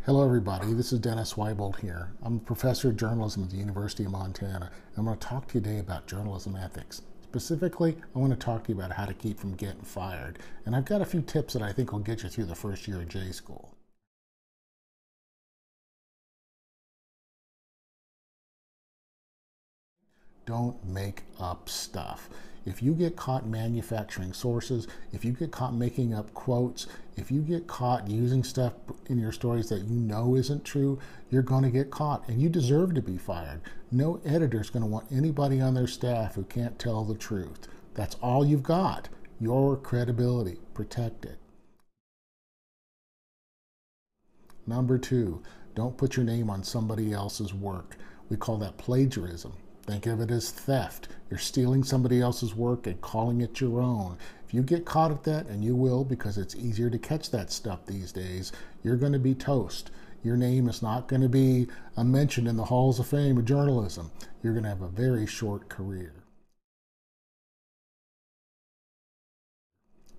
Hello everybody, this is Dennis Weibold here. I'm a professor of journalism at the University of Montana. I'm going to talk to you today about journalism ethics. Specifically, I want to talk to you about how to keep from getting fired. And I've got a few tips that I think will get you through the first year of J School. Don't make up stuff. If you get caught manufacturing sources, if you get caught making up quotes, if you get caught using stuff in your stories that you know isn't true, you're going to get caught and you deserve to be fired. No editor's going to want anybody on their staff who can't tell the truth. That's all you've got. Your credibility. Protect it. Number 2, don't put your name on somebody else's work. We call that plagiarism. Think of it as theft. You're stealing somebody else's work and calling it your own. If you get caught at that, and you will because it's easier to catch that stuff these days, you're going to be toast. Your name is not going to be mentioned in the halls of fame of journalism. You're going to have a very short career.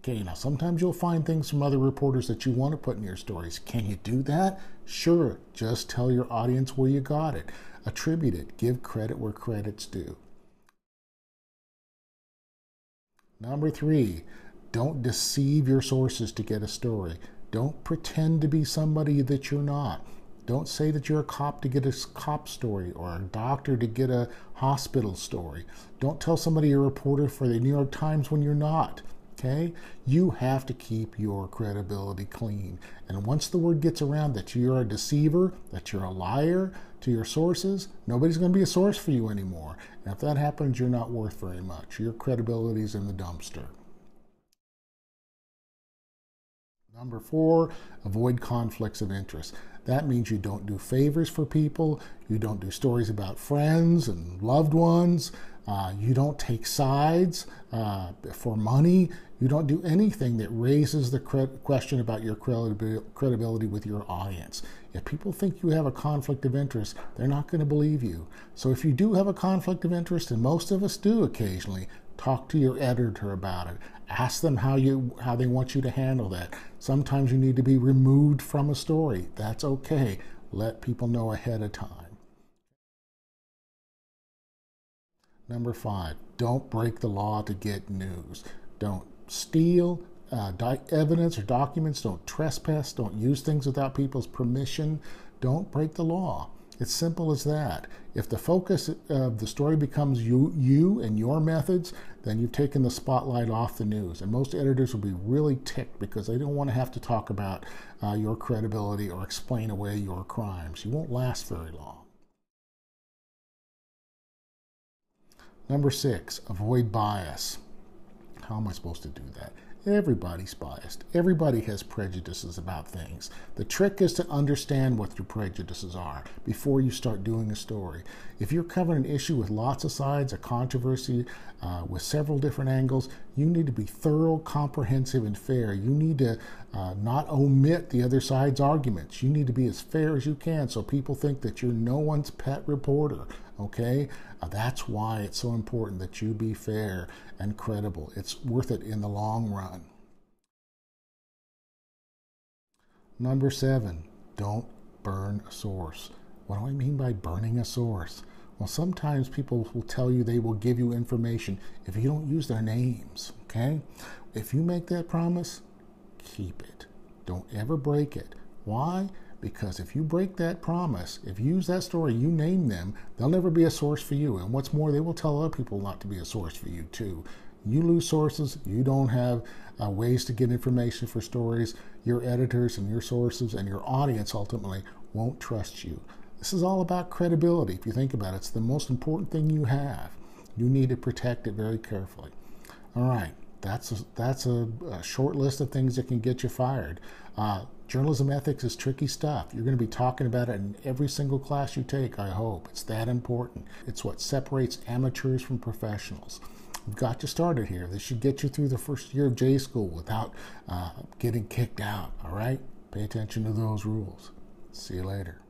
Okay, now sometimes you'll find things from other reporters that you want to put in your stories. Can you do that? Sure, just tell your audience where you got it. Attribute it. Give credit where credit's due. Number 3, don't deceive your sources to get a story. Don't pretend to be somebody that you're not. Don't say that you're a cop to get a cop story or a doctor to get a hospital story. Don't tell somebody you're a reporter for the New York Times when you're not. Okay? You have to keep your credibility clean. And once the word gets around that you're a deceiver, that you're a liar to your sources, nobody's going to be a source for you anymore. And if that happens, you're not worth very much. Your credibility's in the dumpster. Number 4, avoid conflicts of interest. That means you don't do favors for people, you don't do stories about friends and loved ones, you don't take sides for money, you don't do anything that raises the question about your credibility with your audience. If people think you have a conflict of interest, they're not going to believe you. So if you do have a conflict of interest, and most of us do occasionally, talk to your editor about it. Ask them how they want you to handle that. Sometimes you need to be removed from a story. That's okay. Let people know ahead of time. Number 5, don't break the law to get news. Don't steal evidence or documents. Don't trespass. Don't use things without people's permission. Don't break the law. It's simple as that. If the focus of the story becomes you and your methods, then you've taken the spotlight off the news. And most editors will be really ticked because they don't want to have to talk about your credibility or explain away your crimes. You won't last very long. Number 6, avoid bias. How am I supposed to do that? Everybody's biased. Everybody has prejudices about things. The trick is to understand what your prejudices are before you start doing a story. If you're covering an issue with lots of sides, a controversy with several different angles, you need to be thorough, comprehensive, and fair. You need to not omit the other side's arguments. You need to be as fair as you can so people think that you're no one's pet reporter. Okay? That's why it's so important that you be fair and credible. It's worth it in the long run. Number 7, don't burn a source. What do I mean by burning a source? Well, sometimes people will tell you they will give you information if you don't use their names, okay? If you make that promise, keep it. Don't ever break it. Why? Because if you break that promise, if you use that story, you name them, they'll never be a source for you. And what's more, they will tell other people not to be a source for you too. You lose sources, you don't have ways to get information for stories, your editors and your sources and your audience ultimately won't trust you. This is all about credibility. If you think about it, it's the most important thing you have. You need to protect it very carefully. All right, that's a short list of things that can get you fired. Journalism ethics is tricky stuff. You're going to be talking about it in every single class you take, I hope. It's that important. It's what separates amateurs from professionals. You've got you started here. This should get you through the first year of J School without getting kicked out, all right? Pay attention to those rules. See you later.